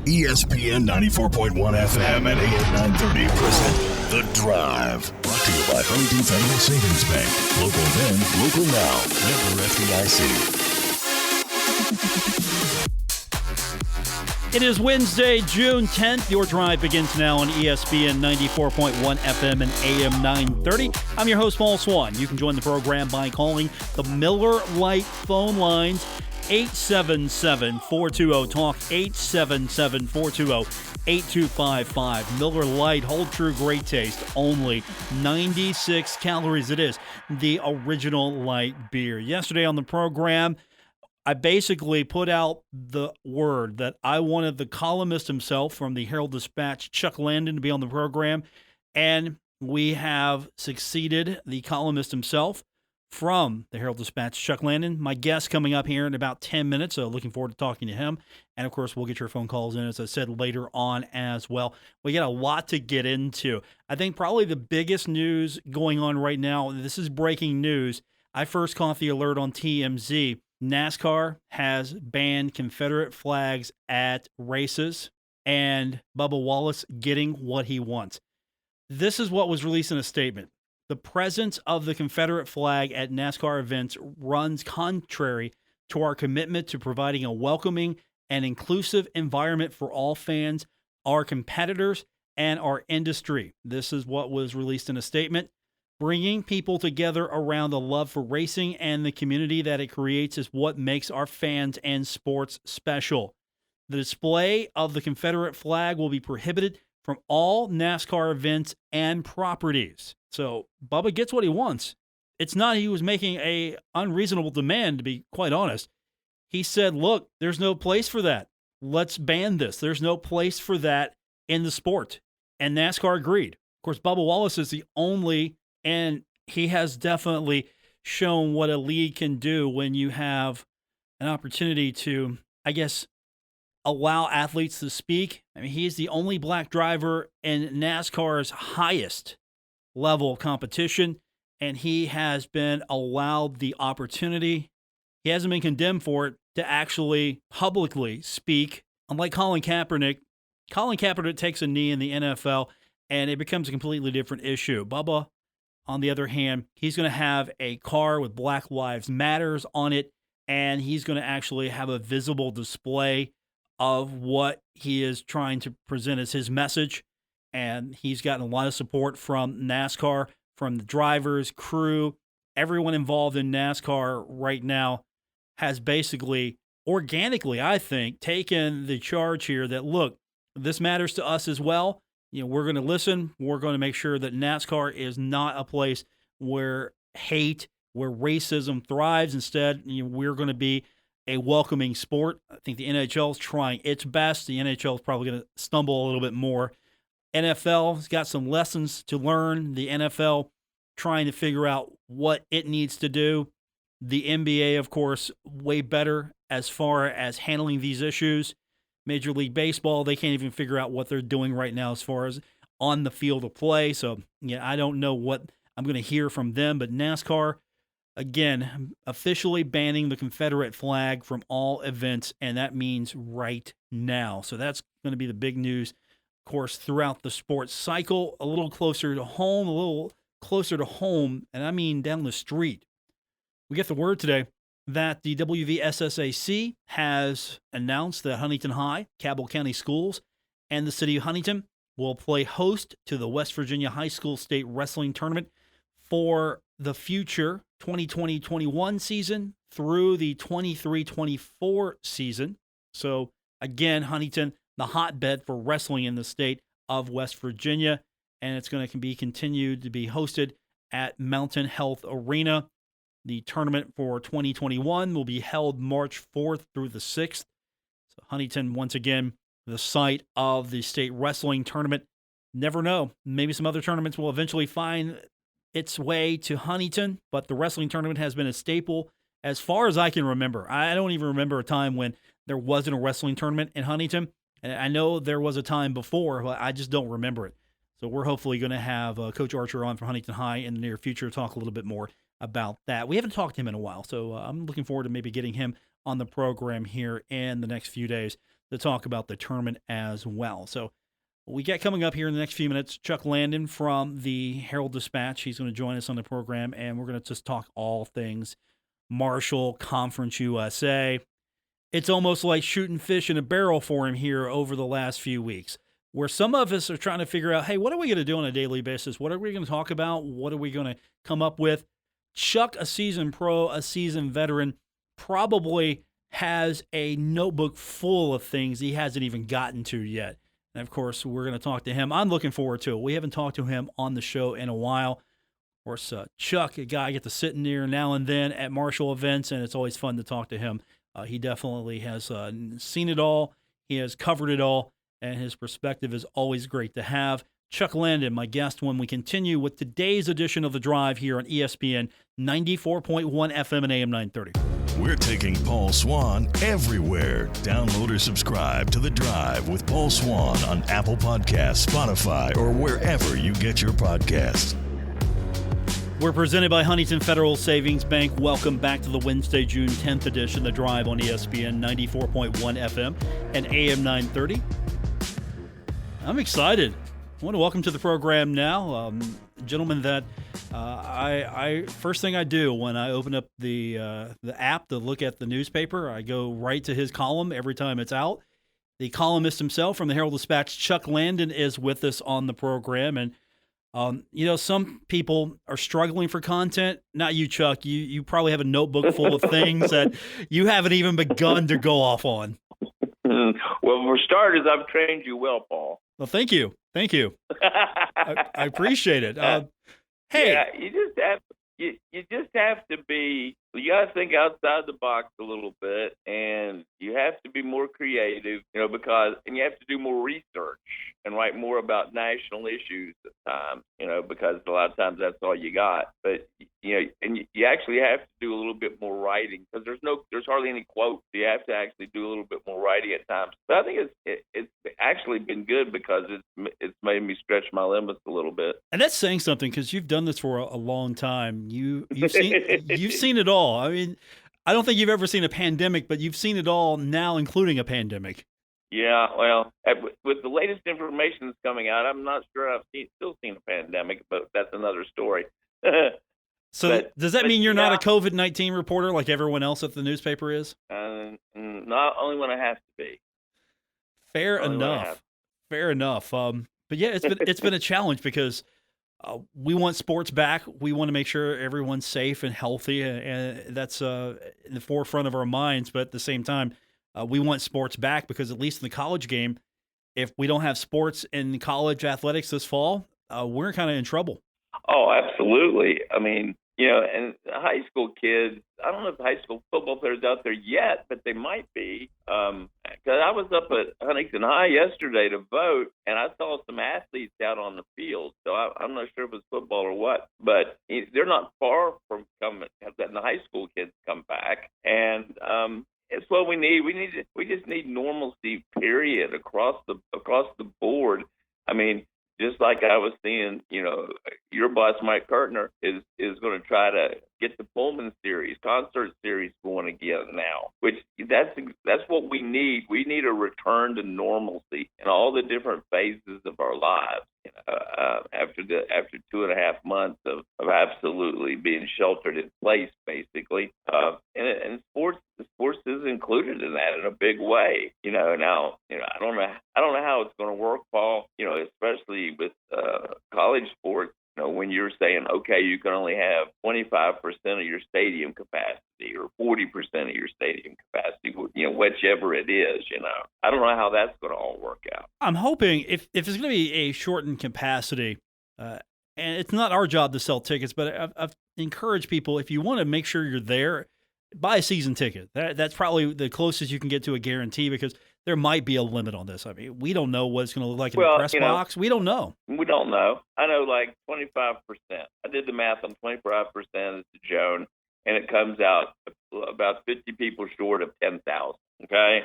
ESPN 94.1 FM and AM 930 present The Drive. Brought to you by Huntington Federal Savings Bank. Local then, local now. Member FDIC. It is Wednesday, June 10th. Your drive begins now on ESPN 94.1 FM and AM 930. I'm your host, Paul Swann. You can join the program by calling the Miller Lite phone lines, 877-420-TALK, 877-420-8255. Miller Lite, hold true great taste, only 96 calories. It is the original light beer. Yesterday on the program, I basically put out the word that I wanted the columnist himself from the Herald-Dispatch, Chuck Landon, to be on the program, and we have succeeded the columnist himself from the Herald-Dispatch, Chuck Landon. My guest coming up here in about 10 minutes, so looking forward to talking to him. And, of course, we'll get your phone calls in, as I said, later on as well. We got a lot to get into. I think probably the biggest news going on right now, this is breaking news. I first caught the alert on TMZ. NASCAR has banned Confederate flags at races, and Bubba Wallace getting what he wants. This is what was released in a statement. The presence of the Confederate flag at NASCAR events runs contrary to our commitment to providing a welcoming and inclusive environment for all fans, our competitors, and our industry. This is what was released in a statement. Bringing people together around the love for racing and the community that it creates is what makes our fans and sports special. The display of the Confederate flag will be prohibited from all NASCAR events and properties. So Bubba gets what he wants. It's not he was making a unreasonable demand, to be quite honest. He said, look, there's no place for that. Let's ban this. There's no place for that in the sport. And NASCAR agreed. Of course, Bubba Wallace is the only, and he has definitely shown what a league can do when you have an opportunity to, I guess, allow athletes to speak. I mean, he is the only black driver in NASCAR's highest level of competition, and he has been allowed the opportunity. He hasn't been condemned for it to actually publicly speak. Unlike Colin Kaepernick takes a knee in the NFL, and it becomes a completely different issue. Bubba, on the other hand, he's going to have a car with Black Lives Matters on it, and he's going to actually have a visible display of what he is trying to present as his message. And he's gotten a lot of support from NASCAR, from the drivers, crew, everyone involved in NASCAR right now has basically organically, I think, taken the charge here that, look, this matters to us as well. You know, we're going to listen. We're going to make sure that NASCAR is not a place where hate, where racism thrives. Instead, we're going to be a welcoming sport. I think the NHL is trying its best. The NHL is probably going to stumble a little bit more. NFL has got some lessons to learn. The NFL trying to figure out what it needs to do. The NBA, of course, way better as far as handling these issues. Major League Baseball, they can't even figure out what they're doing right now as far as on the field of play. So, I don't know what I'm going to hear from them. But NASCAR, again, officially banning the Confederate flag from all events, and that means right now. So that's going to be the big news, of course, throughout the sports cycle. A little closer to home, and I mean down the street. We get the word today that the WVSSAC has announced that Huntington High, Cabell County Schools, and the city of Huntington will play host to the West Virginia High School State Wrestling Tournament for the future 2020-21 season through the 23-24 season. So, again, Huntington, the hotbed for wrestling in the state of West Virginia, and it's going to be continued to be hosted at Mountain Health Arena. The tournament for 2021 will be held March 4th through the 6th. So Huntington, once again, the site of the state wrestling tournament. Never know. Maybe some other tournaments will eventually find its way to Huntington, but the wrestling tournament has been a staple as far as I can remember. I don't even remember a time when there wasn't a wrestling tournament in Huntington. And I know there was a time before, but I just don't remember it. So we're hopefully going to have Coach Archer on from Huntington High in the near future to talk a little bit more about that. We haven't talked to him in a while, so I'm looking forward to maybe getting him on the program here in the next few days to talk about the tournament as well. So we got coming up here in the next few minutes, Chuck Landon from the Herald-Dispatch. He's going to join us on the program, and we're going to just talk all things Marshall, Conference USA. It's almost like shooting fish in a barrel for him here over the last few weeks, where some of us are trying to figure out, hey, what are we going to do on a daily basis? What are we going to talk about? What are we going to come up with? Chuck, a seasoned pro, a seasoned veteran, probably has a notebook full of things he hasn't even gotten to yet. And, of course, we're going to talk to him. I'm looking forward to it. We haven't talked to him on the show in a while. Of course, Chuck, a guy I get to sit near now and then at Marshall events, and it's always fun to talk to him. He definitely has seen it all. He has covered it all, and his perspective is always great to have. Chuck Landon, my guest, when we continue with today's edition of The Drive here on ESPN 94.1 FM and AM 930. We're taking Paul Swann everywhere. Download or subscribe to The Drive with Paul Swann on Apple Podcasts, Spotify, or wherever you get your podcasts. We're presented by Huntington Federal Savings Bank. Welcome back to the Wednesday, June 10th edition, The Drive on ESPN 94.1 FM and AM 930. I'm excited. I want to welcome to the program now a gentleman that I first thing I do when I open up the app to look at the newspaper, I go right to his column every time it's out. The columnist himself from the Herald-Dispatch, Chuck Landon, is with us on the program. And some people are struggling for content. Not you, Chuck. You probably have a notebook full of things that you haven't even begun to go off on. Well, for starters, I've trained you well, Paul. Well, thank you. I appreciate it. Hey, yeah, you just have to be. You got to think outside the box a little bit, and you have to be more creative, because you have to do more research and write more about national issues at times, because a lot of times that's all you got. But and you actually have to do a little bit more writing because there's hardly any quotes. You have to actually do a little bit more writing at times. But I think it's actually been good because it's made me stretch my limits a little bit. And that's saying something because you've done this for a long time. You've seen it all. I mean, I don't think you've ever seen a pandemic, but you've seen it all now, including a pandemic. Yeah, well, with the latest information that's coming out, I'm not sure I've still seen a pandemic, but that's another story. So does that mean you're not a COVID-19 reporter like everyone else at the newspaper is? Not only when I have to be. Fair enough. But yeah, it's been a challenge because we want sports back. We want to make sure everyone's safe and healthy, and that's in the forefront of our minds. But at the same time, we want sports back because at least in the college game, if we don't have sports in college athletics this fall, we're kind of in trouble. Oh, absolutely. I mean, and high school kids, I don't know if high school football players out there yet, but they might be. Because I was up at Huntington High yesterday to vote, and I saw some athletes out on the field. So I'm not sure if it's football or what, but they're not far from letting the high school kids come back. And it's what we need. We just need normalcy, period, across the board. I mean, just like I was seeing, your boss, Mike Kirtner, is going to try to get the Pullman series, concert series going again now, which that's what we need. We need a return to normalcy in all the different phases of our lives. After 2.5 months of absolutely being sheltered in place, basically, and sports is included in that in a big way. Now I don't know how it's going to work, Paul. Especially with college sports. When you're saying, okay, you can only have 25% of your stadium capacity or 40% of your stadium capacity, whichever it is, I don't know how that's going to all work out. I'm hoping if it's going to be a shortened capacity, and it's not our job to sell tickets, but I've encouraged people, if you want to make sure you're there, buy a season ticket. That's probably the closest you can get to a guarantee because there might be a limit on this. I mean, we don't know what it's going to look like in the press box. We don't know. We don't know. I know like 25%. I did the math on 25% as the Joan, and it comes out about 50 people short of 10,000. Okay,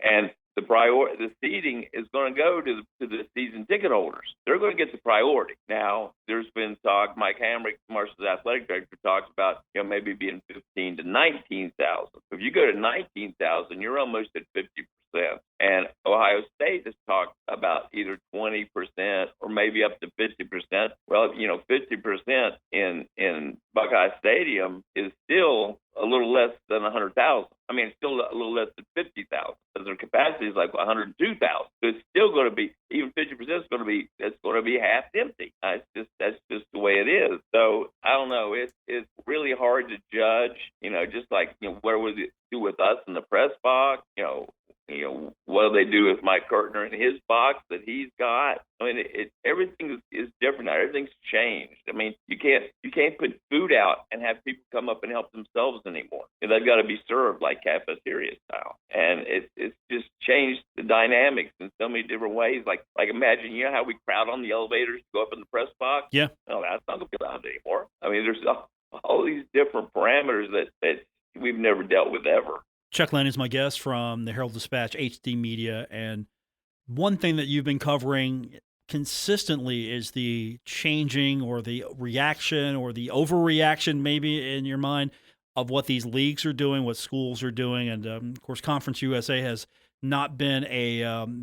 and the seating is going to go to the season ticket holders. They're going to get the priority. Now, there's been talk. Mike Hamrick, Marshall's athletic director, talks about maybe being 15 to 19,000. If you go to 19,000, you're almost at 50% And Ohio State has talked about either 20% or maybe up to 50%. Well, 50% in Buckeye Stadium is still a little less than 100,000. I mean, it's still a little less than 50,000 because their capacity is like 102,000. So it's still going to be, even 50% is going to be half empty. That's just the way it is. So I don't know. It's really hard to judge. Just like what would it do with us in the press box? What do they do with Mike Kirtner in his box that he's got? I mean, everything is different now. Everything's changed. I mean, you can't put food out and have people come up and help themselves anymore. They've got to be served like cafeteria style, and it's just changed the dynamics in so many different ways. Like imagine how we crowd on the elevators to go up in the press box. Yeah. No, that's not going to be allowed anymore. I mean, there's all these different parameters that we've never dealt with ever. Chuck Landon is my guest from the Herald-Dispatch, HD Media, and one thing that you've been covering consistently is the changing or the reaction or the overreaction, maybe in your mind, of what these leagues are doing, what schools are doing, and of course, Conference USA has not been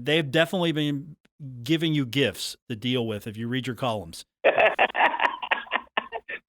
they've definitely been giving you gifts to deal with if you read your columns. That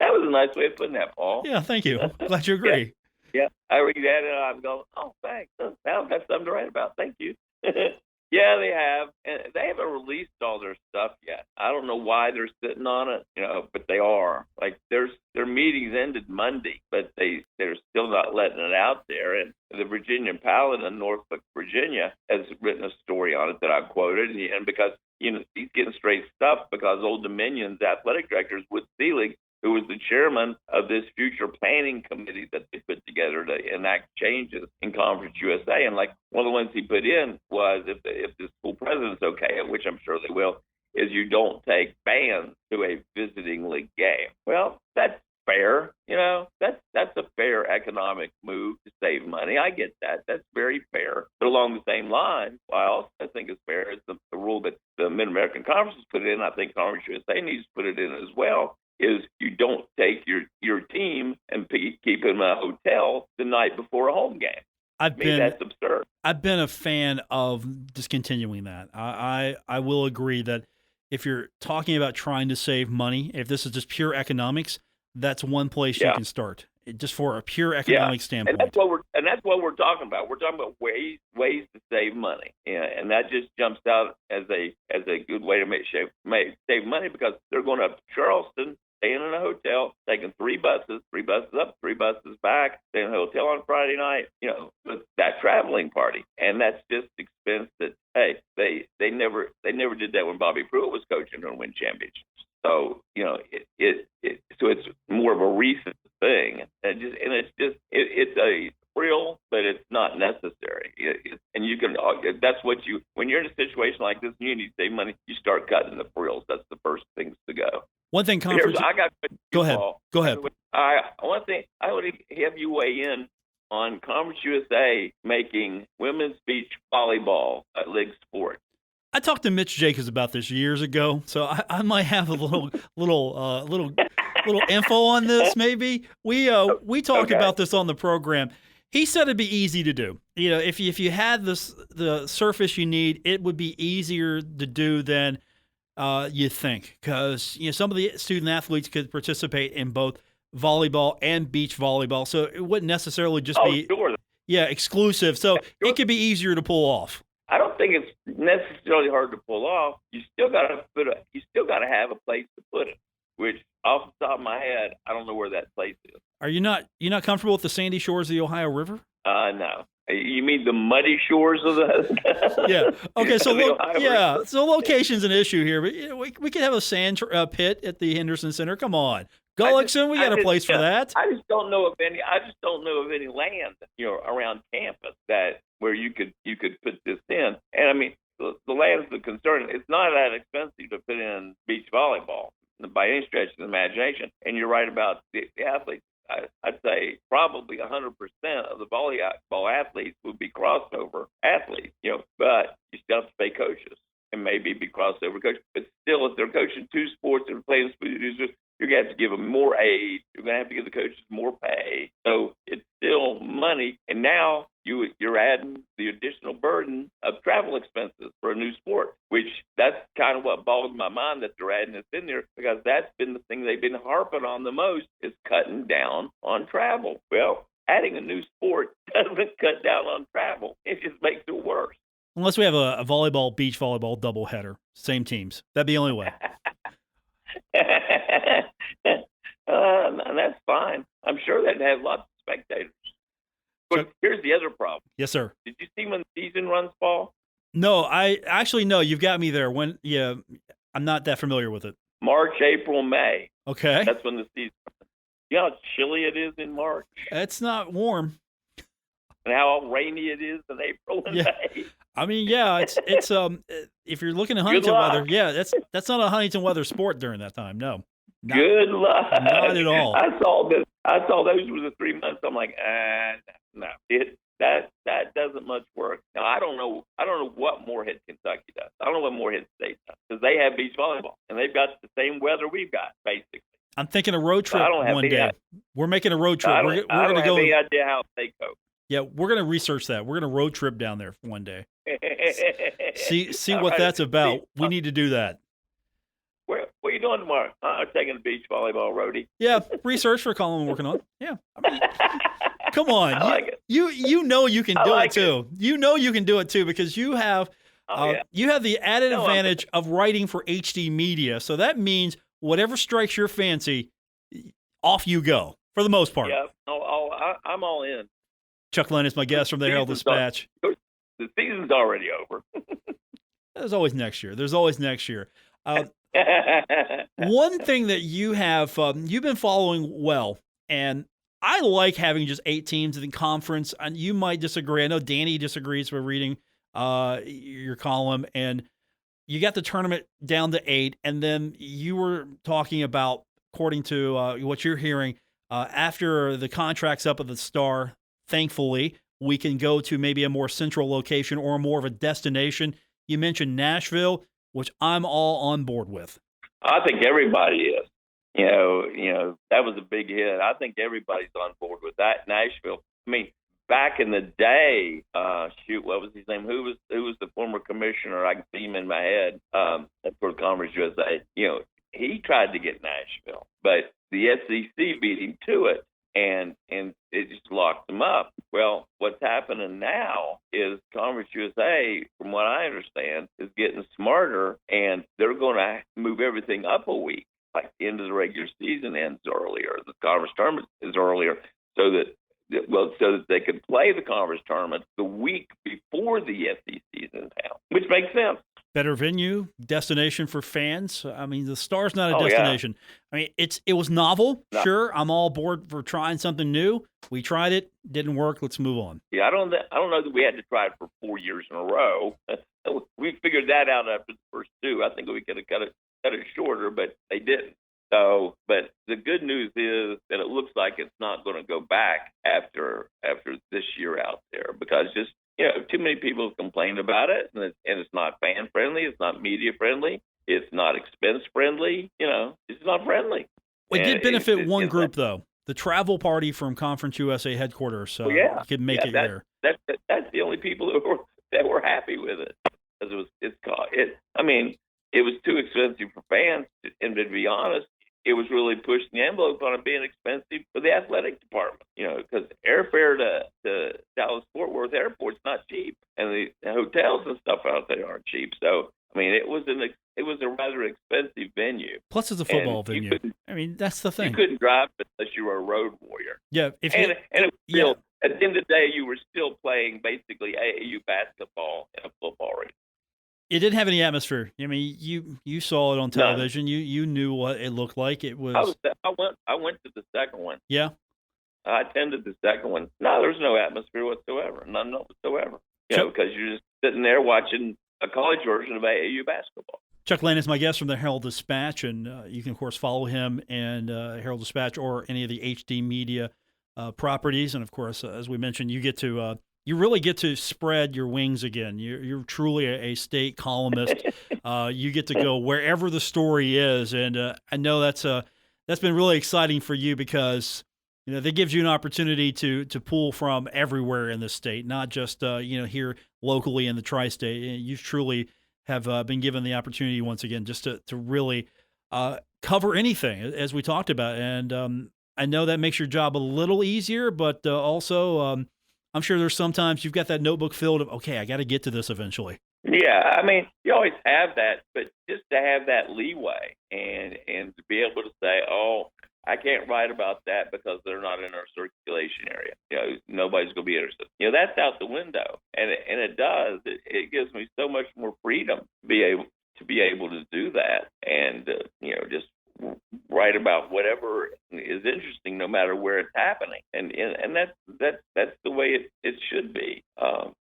was a nice way of putting that, Paul. Yeah, thank you. Glad you agree. Yeah, I read that and I'm going, oh, thanks. Now I've got something to write about. Thank you. Yeah, they have. And they haven't released all their stuff yet. I don't know why they're sitting on it, but they are. Like their meetings ended Monday, but they're still not letting it out there. And the Virginian Paladin in Norfolk, Virginia, has written a story on it that I quoted. And because he's getting straight stuff because Old Dominion's athletic director is Wood Seelig, who was the chairman of this future planning committee that they put together to enact changes in Conference USA. And like one of the ones he put in was if the school president's okay, which I'm sure they will, is you don't take fans to a visiting league game. Well, that's fair. That's a fair economic move to save money. I get that. That's very fair. But along the same line, what I also think is fair is the rule that the Mid-American Conference has put in. I think Conference USA needs to put it in as well. Is you don't take your team and keep them in a hotel the night before a home game. That's absurd. I've been a fan of discontinuing that. I will agree that if you're talking about trying to save money, if this is just pure economics, that's one place you can start. Just for a pure economic standpoint. And that's what we're talking about. We're talking about ways to save money. And that just jumps out as a good way to save money because they're going up to Charleston, staying in a hotel, taking three buses up, 3 buses back, staying in a hotel on Friday night, with that traveling party. And that's just expense that, hey, they never did that when Bobby Pruitt was coaching and win championships. So, so it's more of a recent thing. It's a thrill, but it's not necessary. That's when you're in a situation like this and you need to save money, you start cutting the frills. That's the first things to go. One thing, Conference. Go ahead. Go ahead. One thing I would have you weigh in on Conference USA making women's beach volleyball a league sport. I talked to Mitch Jacobs about this years ago, so I might have a little info on this. Maybe we talked about this on the program. He said it'd be easy to do. If you had the surface you need, it would be easier to do than you think, because some of the student athletes could participate in both volleyball and beach volleyball, so it wouldn't necessarily just be exclusive. So it could be easier to pull off. I don't think it's necessarily hard to pull off. You still got to have a place to put it. Which, off the top of my head, I don't know where that place is. Are you not comfortable with the sandy shores of the Ohio River? No. You mean the muddy shores of the? Yeah. Okay. So so location's an issue here, but we could have a sand pit at the Henderson Center. Come on, Gullickson, we got a place for that. I just don't know of any land around campus where you could put this in. And I mean, the land's the concern. It's not that expensive to put in beach volleyball by any stretch of the imagination. And you're right about the athletes. I'd say probably 100% of the volleyball athletes would be crossover athletes, but you still have to pay coaches and maybe be crossover coaches. But still, if they're coaching two sports and playing sports, you're going to have to give them more aid. You're going to have to give the coaches more pay. So it's still money. And now you're adding the additional burden of travel expenses for a new sport, which that's kind of what boggles my mind that they're adding this in there, because that's been the thing they've been harping on the most, is cutting down on travel. Well, adding a new sport doesn't cut down on travel. It just makes it worse. Unless we have a volleyball, beach volleyball doubleheader, same teams. That'd be the only way. And that's fine. I'm sure they'd have lots of spectators. But here's the other problem. Yes, sir. Did you see when the season runs, Paul? No, I actually no. You've got me there. When? Yeah, I'm not that familiar with it. March, April, May. Okay. That's when the season runs. You know how chilly it is in March? It's not warm. And how rainy it is in April and May? I mean, yeah, it's if you're looking at Huntington weather, yeah, that's not a Huntington weather sport during that time. No. Good luck. Not at all. I saw those were the 3 months. I'm like, no, that doesn't much work. Now I don't know what Morehead, Kentucky does. I don't know what Morehead State does, because they have beach volleyball and they've got the same weather we've got, basically. I'm thinking a road trip one day. Idea. We're making a road trip. I We're don't going to go. have any idea how they go. Yeah, we're going to research that. We're going to road trip down there one day. See what right. that's about. We need to do that. What are you doing tomorrow? I'm taking a beach volleyball roadie. Yeah, research for a column I'm working on. Yeah, I mean, come on. I like it. You know you can do like it too. You know you can do it too, because you have you have the added advantage of writing for HD Media. So that means whatever strikes your fancy, off you go for the most part. Yeah, I'm all in. Chuck Landon is my guest from the Herald-Dispatch. The season's already over. There's always next year. One thing that you have, you've been following well, and I like having just 8 teams in the conference. And you might disagree. I know Danny disagrees with reading your column, and you got the tournament down to 8, and then you were talking about, according to what you're hearing, after the contract's up at the Star, thankfully, we can go to maybe a more central location or more of a destination. You mentioned Nashville, which I'm all on board with. I think everybody is. You know, that was a big hit. I think everybody's on board with that. Nashville. I mean, back in the day, what was his name? Who was the former commissioner? I can see him in my head. For Conference USA. You know, he tried to get Nashville, but the SEC beat him to it, and it just locked them up. Well, what's happening now is Conference USA, from what I understand, is getting smarter, and they're going to move everything up a week. Like the end of the regular season ends earlier, the conference tournament is earlier, so that they can play the conference tournament the week before the SEC is in town, which makes sense. Better venue, destination for fans. I mean, the Star's not a destination. Yeah. I mean, it was novel. No. Sure, I'm all aboard for trying something new. We tried it, didn't work. Let's move on. Yeah, I don't know that we had to try it for 4 years in a row. We figured that out after the first 2. I think we could have cut it shorter, but they didn't. So, but the good news is that it looks like it's not going to go back after this year out there, because just, too many people have complained about it, and it's not fan friendly, it's not media friendly, it's not expense friendly. It's not friendly. It did benefit one group though, the travel party from Conference USA headquarters. So you could make it there. That's the only people that were happy with it, because it was too expensive for fans, and to be honest, it was really pushing the envelope on it being expensive for the athletic department, because airfare to Dallas-Fort Worth Airport's not cheap, and the hotels and stuff out there aren't cheap. So, I mean, it was a rather expensive venue. Plus, it's a football venue. I mean, that's the thing. You couldn't drive unless you were a road warrior. Yeah. At the end of the day, you were still playing basically AAU basketball in a football arena. It didn't have any atmosphere. I mean, you saw it on television. No. You knew what it looked like. It was. I went to the second one. Yeah. I attended the second one. No, there's no atmosphere whatsoever. None whatsoever. Because you're just sitting there watching a college version of AAU basketball. Chuck Landon is my guest from the Herald-Dispatch, and you can, of course, follow him and Herald-Dispatch or any of the HD Media properties. And, of course, as we mentioned, you get to you really get to spread your wings again. You're truly a state columnist. You get to go wherever the story is, and I know that's been really exciting for you, because that gives you an opportunity to pull from everywhere in the state, not just here locally in the tri-state. You truly have been given the opportunity once again just to really cover anything, as we talked about. And I know that makes your job a little easier, but also I'm sure there's sometimes you've got that notebook filled of, okay, I got to get to this eventually. Yeah, I mean, you always have that, but just to have that leeway and to be able to say, oh, I can't write about that because they're not in our circulation area. Nobody's going to be interested. That's out the window, and it does. It gives me so much more freedom to be able to do that, and just write about whatever is interesting, no matter where it's happening, and that's the way it should be.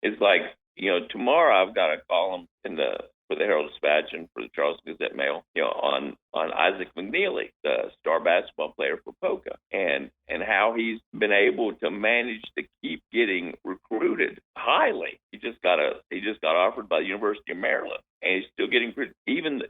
It's like tomorrow I've got a column for the Herald-Dispatch and for the Charleston Gazette-Mail, on Isaac McNeely, the star basketball player for Polka, and how he's been able to manage to keep getting recruited highly. He just got offered by the University of Maryland, and he's still getting even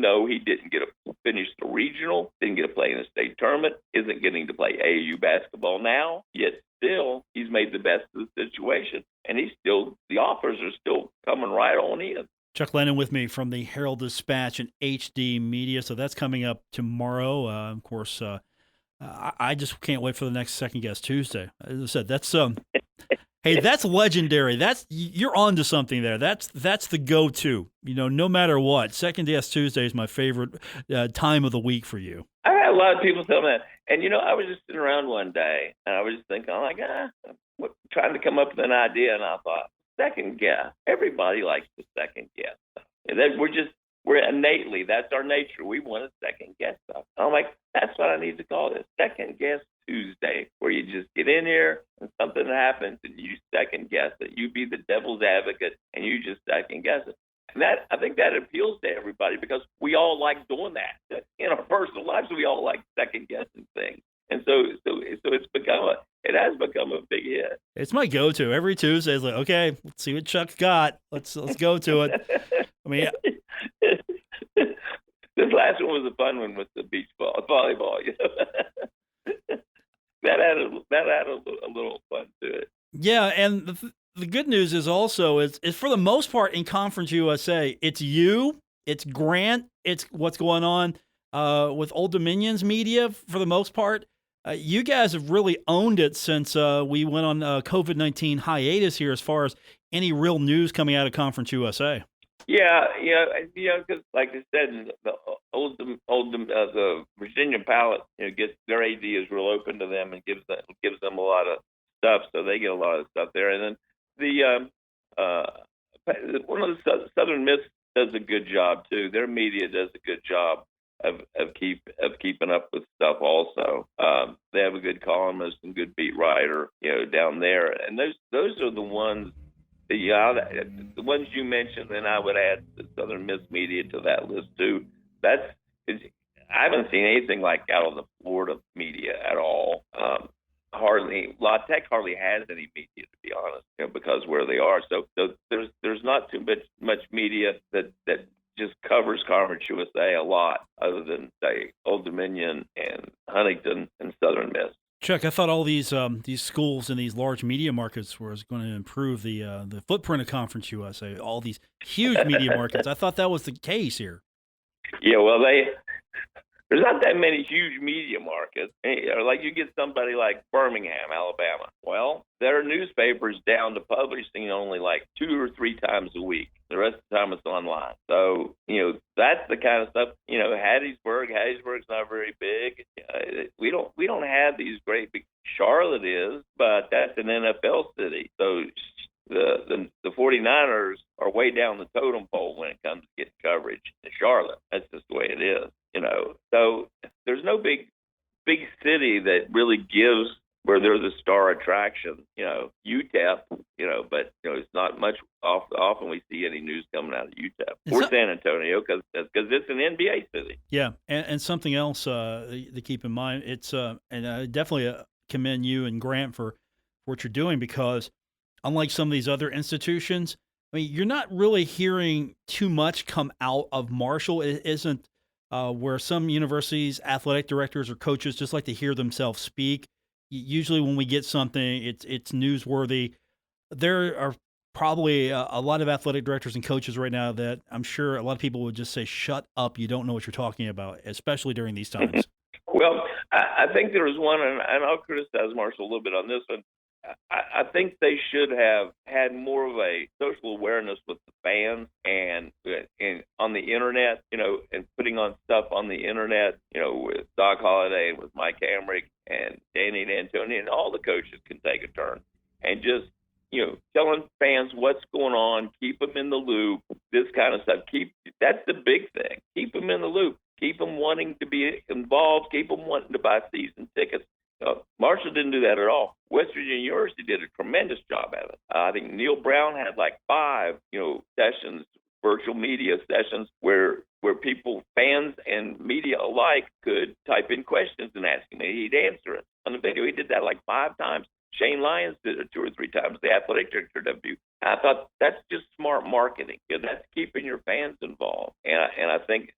though he didn't get to finish the regional, didn't get to play in the state tournament, isn't getting to play AAU basketball now, yet still he's made the best of the situation, and the offers are still coming right on in. Chuck Landon with me from the Herald-Dispatch and HD Media. So that's coming up tomorrow. Of course, I just can't wait for the next Second Guess Tuesday. As I said, that's hey, that's legendary. You're on to something there. That's the go-to. No matter what, Second Guess Tuesday is my favorite time of the week for you. I had a lot of people tell me that, and I was just sitting around one day, and I was just thinking, trying to come up with an idea, and I thought, second guess. Everybody likes to second guess stuff. And we're innately, that's our nature. We want to second guess stuff. I'm like, that's what I need to call this, Second Guess Tuesday, where you just get in here and something happens and you second guess it. You be the devil's advocate and you just second guess it. And I think that appeals to everybody because we all like doing that. In our personal lives, we all like second guessing things. And so it has become a big hit. It's my go-to every Tuesday. It's like, okay, let's see what Chuck's got. Let's go to it. I mean, this last one was a fun one with the beach volleyball. That had a little fun to it. Yeah, and the good news is also is for the most part in Conference USA, it's you, it's Grant, it's what's going on with Old Dominion's media for the most part. You guys have really owned it since we went on COVID-19 hiatus here as far as any real news coming out of Conference USA. Yeah, because like I said, the Virginia Palette, gets their AD is real open to them and gives them a lot of stuff, so they get a lot of stuff there. And then one of the Southern Miss does a good job too. Their media does a good job of keeping up with stuff also. They have a good columnist and good beat writer, down there. And those are the ones, the ones you mentioned, and I would add the Southern Miss media to that list too. I haven't seen anything like out of the Florida media at all. La Tech hardly has any media, to be honest, because where they are. So there's not too much media that just covers Conference USA a lot, other than say Old Dominion and Huntington and Southern Miss. Chuck, I thought all these schools in these large media markets was going to improve the footprint of Conference USA. All these huge media markets. I thought that was the case here. Yeah, well, there's not that many huge media markets. Like you get somebody like Birmingham, Alabama. Well, their newspaper's down to publishing only like 2 or 3 times a week. The rest of the time it's online. So, that's the kind of stuff, Hattiesburg's not very big. We don't have these great big, Charlotte is, but that's an NFL city. So the 49ers are way down the totem pole when it comes to getting coverage in Charlotte. That's just the way it is, So there's no big city that really gives where they're the star attraction, UTEP, but it's not much often we see any news coming out of UTEP or San Antonio because it's an NBA city. Yeah, and something else to keep in mind, it's and I definitely commend you and Grant for what you're doing, because unlike some of these other institutions, I mean, you're not really hearing too much come out of Marshall. It isn't where some universities, athletic directors or coaches just like to hear themselves speak. usually when we get something, it's newsworthy. There are probably a lot of athletic directors and coaches right now that I'm sure a lot of people would just say, "Shut up! You don't know what you're talking about," especially during these times. Well, I think there was one, and I'll criticize Marshall a little bit on this one. I think they should have had more of a social awareness with the fans and on the internet, and putting on stuff on the internet, with Doc Holliday and with Mike Hamrick and Danny D'Antoni, and all the coaches can take a turn and just, telling fans what's going on, keep them in the loop, this kind of stuff. That's the big thing. Keep them in the loop. Keep them wanting to be involved. Keep them wanting to buy season tickets. Marshall didn't do that at all. West Virginia University did a tremendous job at it. I think Neil Brown had like 5, sessions, virtual media sessions where people, fans and media alike, could type in questions and ask him, and he'd answer it on the video. He did that like 5 times. Shane Lyons did it 2 or 3 times. The athletic director W. I thought that's just smart marketing. That's keeping your fans involved. And I think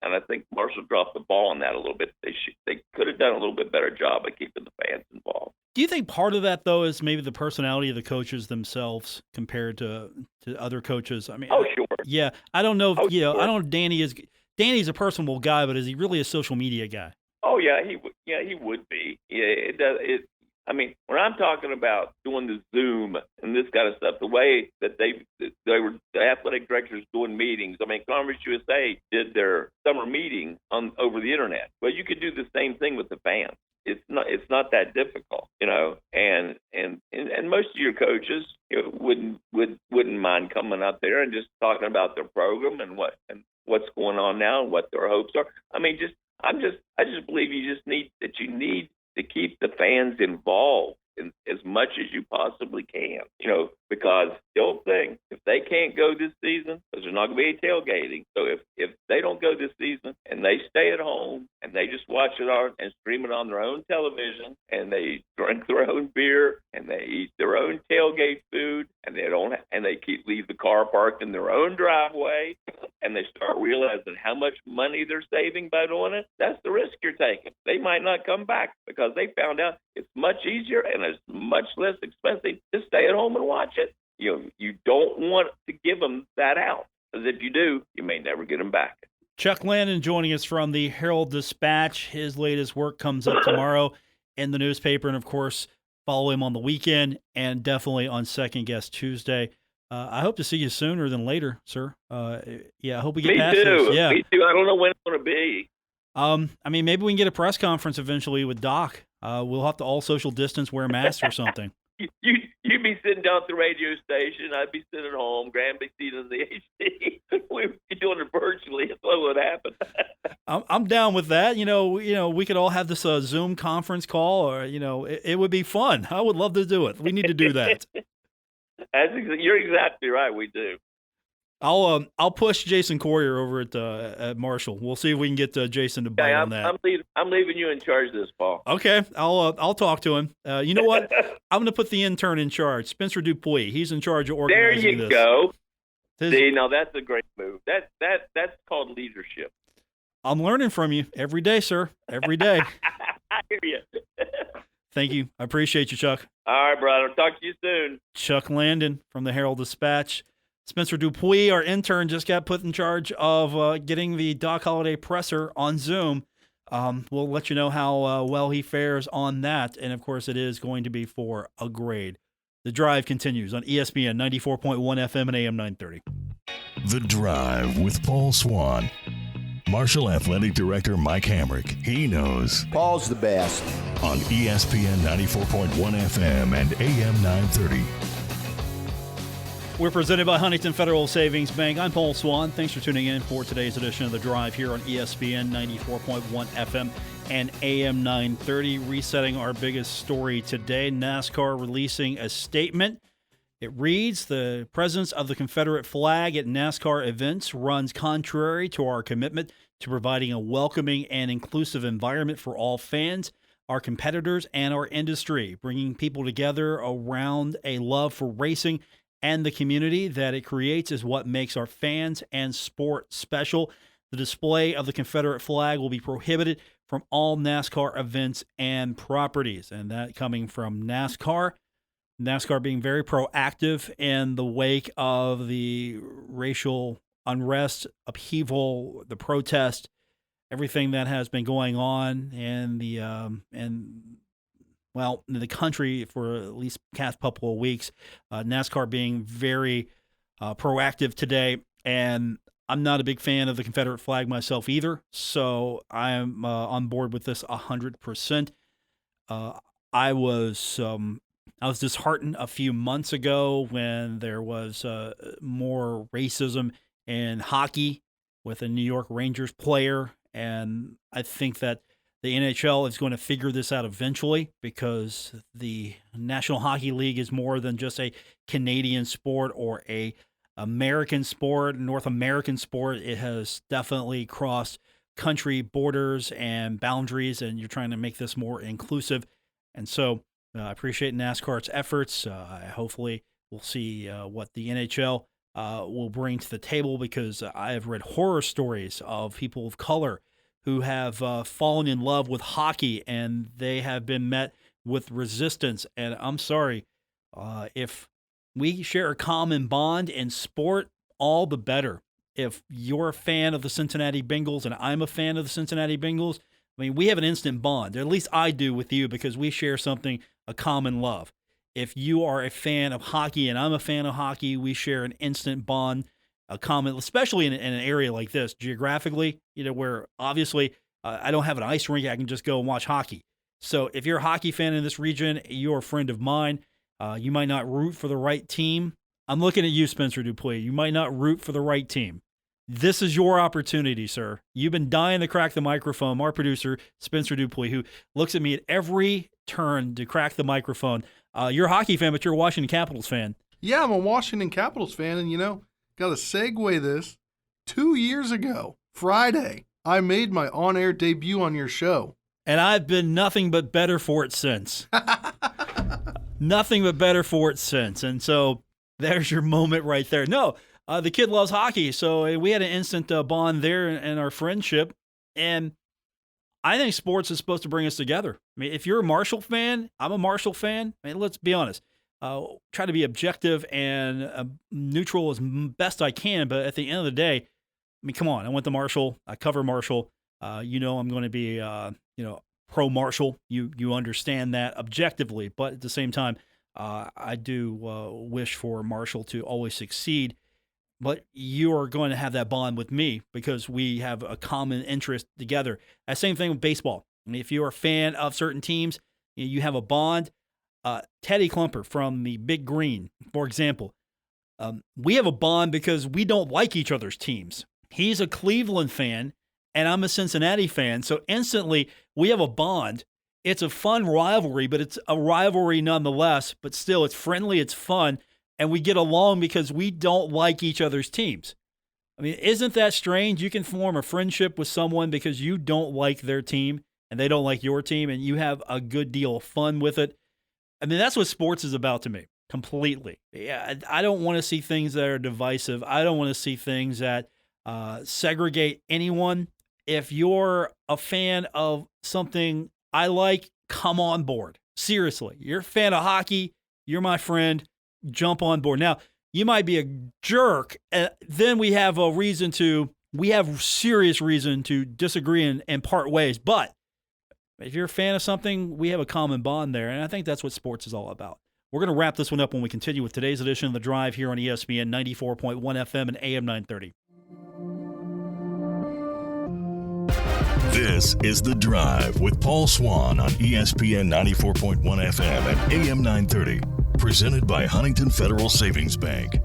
Marshall dropped the ball on that a little bit. They could have done a little bit better job of keeping the fans involved. Do you think part of that, though, is maybe the personality of the coaches themselves compared to other coaches? I mean, sure. Yeah, I don't know if sure. I don't know if Danny's a personable guy, but is he really a social media guy? Oh yeah, he would be. Yeah, it does. When I'm talking about doing the Zoom and this kind of stuff, the way that they were, the athletic directors doing meetings. Conference USA did their summer meeting over the internet. Well, you could do the same thing with the fans. It's not that difficult, and most of your coaches wouldn't mind coming up there and just talking about their program and what's going on now and what their hopes are. I just believe you need to keep the fans involved as much as you possibly can, because the old thing, if they can't go this season, because there's not going to be any tailgating, so if they don't go this season and they stay at home and they just watch it and stream it on their own television and they drink their own beer and they eat their own tailgate food and they leave the car parked in their own driveway and they start realizing how much money they're saving by doing it, that's the risk you're taking. They might not come back because they found out it's much easier and it's much less expensive to stay at home and watch it. You don't want to give them that out, because if you do, you may never get them back. Chuck Landon joining us from the Herald-Dispatch. His latest work comes up tomorrow in the newspaper, and of course, follow him on the weekend and definitely on Second Guest Tuesday. I hope to see you sooner than later, sir. I hope we get past this. Yeah. Me too. I don't know when it's going to be. Maybe we can get a press conference eventually with Doc. We'll have to all social distance, wear masks or something. You'd be sitting down at the radio station. I'd be sitting at home. Graham be sitting in the HD. We'd be doing it virtually. That's what would happen. I'm down with that. We could all have this Zoom conference call, or it would be fun. I would love to do it. We need to do that. You're exactly right. We do. I'll push Jason Courier over at Marshall. We'll see if we can get Jason to bite on that. I'm leaving you in charge of this, Paul. Okay, I'll talk to him. You know what? I'm going to put the intern in charge, Spencer Dupuis. He's in charge of organizing this. There you go. See, now that's a great move. That's called leadership. I'm learning from you every day, sir. Every day. I hear you. Thank you. I appreciate you, Chuck. All right, brother. Talk to you soon. Chuck Landon from the Herald-Dispatch. Spencer Dupuis, our intern, just got put in charge of getting the Doc Holliday presser on Zoom. We'll let you know how well he fares on that. And, of course, it is going to be for a grade. The Drive continues on ESPN 94.1 FM and AM 930. The Drive with Paul Swann. Marshall Athletic Director Mike Hamrick. He knows. Paul's the best. On ESPN 94.1 FM and AM 930. We're presented by Huntington Federal Savings Bank. I'm Paul Swann. Thanks for tuning in for today's edition of The Drive here on ESPN 94.1 FM and AM 930. Resetting our biggest story today, NASCAR releasing a statement. It reads, the presence of the Confederate flag at NASCAR events runs contrary to our commitment to providing a welcoming and inclusive environment for all fans, our competitors, and our industry, bringing people together around a love for racing and the community that it creates is what makes our fans and sport special. The display of the Confederate flag will be prohibited from all NASCAR events and properties. And that coming from NASCAR being very proactive in the wake of the racial unrest, upheaval, the protest, everything that has been going on in the country for at least past couple of weeks. NASCAR being very proactive today, and I'm not a big fan of the Confederate flag myself either, so I'm on board with this 100%. I was disheartened a few months ago when there was more racism in hockey with a New York Rangers player, and I think that the NHL is going to figure this out eventually because the National Hockey League is more than just a Canadian sport or a American sport, North American sport. It has definitely crossed country borders and boundaries, and you're trying to make this more inclusive. And so I appreciate NASCAR's efforts. Hopefully we'll see what the NHL will bring to the table, because I have read horror stories of people of color who have fallen in love with hockey, and they have been met with resistance. And I'm sorry, if we share a common bond in sport, all the better. If you're a fan of the Cincinnati Bengals and I'm a fan of the Cincinnati Bengals, I mean, we have an instant bond. Or at least I do with you, because we share something, a common love. If you are a fan of hockey and I'm a fan of hockey, we share an instant bond, a common, especially in an area like this, geographically, where obviously I don't have an ice rink. I can just go and watch hockey. So if you're a hockey fan in this region, you're a friend of mine. You might not root for the right team. I'm looking at you, Spencer Dupuis. You might not root for the right team. This is your opportunity, sir. You've been dying to crack the microphone. Our producer, Spencer Dupuis, who looks at me at every turn to crack the microphone. You're a hockey fan, but you're a Washington Capitals fan. Yeah, I'm a Washington Capitals fan, and got to segue this. 2 years ago, Friday, I made my on-air debut on your show. And I've been nothing but better for it since. Nothing but better for it since. And so there's your moment right there. No, the kid loves hockey, so we had an instant bond there in our friendship. And I think sports is supposed to bring us together. I mean, if you're a Marshall fan, I'm a Marshall fan. I mean, let's be honest. Try to be objective and neutral as best I can, but at the end of the day, I mean, come on. I went to Marshall. I cover Marshall. I'm going to be, pro-Marshall. You understand that objectively, but at the same time, I do wish for Marshall to always succeed. But you are going to have that bond with me because we have a common interest together. Same thing with baseball. I mean, if you're a fan of certain teams, you have a bond. Teddy Klumper from the Big Green, for example, we have a bond because we don't like each other's teams. He's a Cleveland fan, and I'm a Cincinnati fan. So instantly, we have a bond. It's a fun rivalry, but it's a rivalry nonetheless. But still, it's friendly, it's fun, and we get along because we don't like each other's teams. I mean, isn't that strange? You can form a friendship with someone because you don't like their team, and they don't like your team, and you have a good deal of fun with it. I mean, that's what sports is about to me, completely. Yeah, I don't want to see things that are divisive. I don't want to see things that segregate anyone. If you're a fan of something I like, come on board. Seriously, you're a fan of hockey, you're my friend, jump on board. Now, you might be a jerk, and then we have serious reason to disagree and part ways. But if you're a fan of something, we have a common bond there, and I think that's what sports is all about. We're going to wrap this one up when we continue with today's edition of The Drive here on ESPN 94.1 FM and AM 930. This is The Drive with Paul Swann on ESPN 94.1 FM and AM 930. Presented by Huntington Federal Savings Bank.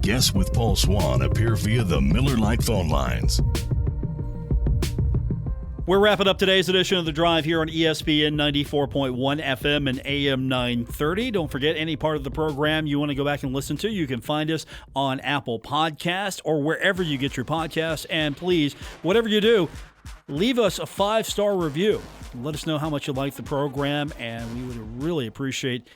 Guests with Paul Swann appear via the Miller Lite phone lines. We're wrapping up today's edition of The Drive here on ESPN 94.1 FM and AM 930. Don't forget, any part of the program you want to go back and listen to, you can find us on Apple Podcasts or wherever you get your podcasts. And please, whatever you do, leave us a 5-star review. Let us know how much you like the program, and we would really appreciate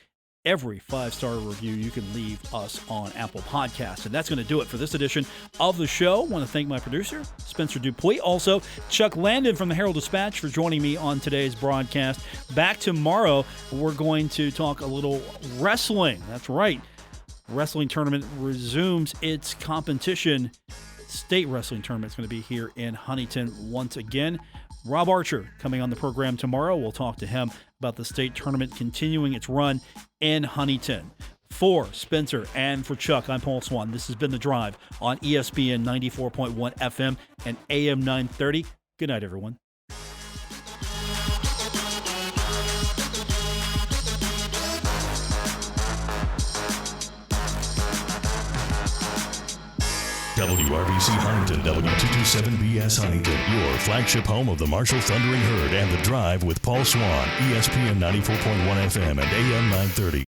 every 5-star review you can leave us on Apple Podcasts. And that's going to do it for this edition of the show. I want to thank my producer, Spencer Dupuis. Also, Chuck Landon from the Herald-Dispatch for joining me on today's broadcast. Back tomorrow, we're going to talk a little wrestling. That's right. Wrestling tournament resumes its competition. State wrestling tournament is going to be here in Huntington once again. Rob Archer coming on the program tomorrow. We'll talk to him about the state tournament continuing its run in Huntington. For Spencer and for Chuck, I'm Paul Swann. This has been The Drive on ESPN 94.1 FM and AM 930. Good night, everyone. WRBC Huntington, W227BS Huntington, your flagship home of the Marshall Thundering Herd and The Drive with Paul Swann, ESPN 94.1 FM and AM 930.